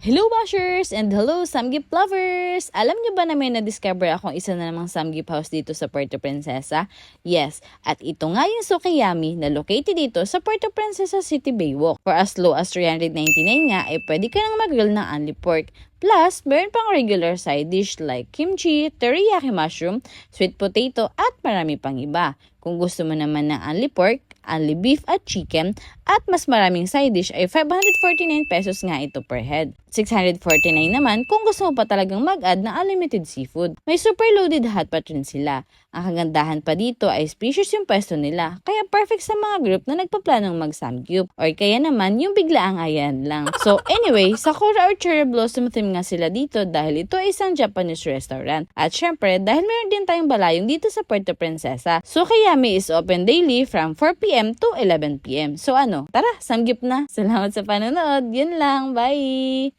Hello bashers and hello Samgyup lovers! Alam niyo ba na may na-discover akong isa na namang Samgyup house dito sa Puerto Princesa? Yes, at ito nga yung Sukiyami na located dito sa Puerto Princesa City Baywalk. For as low as 399 nga, pwede ka nang mag-grill ng only pork. Plus, meron pang regular side dish like kimchi, teriyaki mushroom, sweet potato at marami pang iba. Kung gusto mo naman ng only pork, only beef at chicken, at mas maraming side dish ay 549 pesos nga ito per head. 649 naman kung gusto mo pa talagang mag-add na unlimited seafood. May super loaded hotpot rin sila. Ang kagandahan pa dito ay spacious yung pwesto nila, kaya perfect sa mga group na nagpaplanong mag-samgyup or kaya naman yung biglaang ayan lang. So anyway, Sakura or Cherry Blossom theme nga sila dito dahil ito ay isang Japanese restaurant. At syempre, dahil meron din tayong balayong dito sa Puerto Princesa, Sukiyami is open daily from 4 p.m. to 11 p.m. So ano, tara, samgyup na! Salamat sa panonood! Yun lang, bye!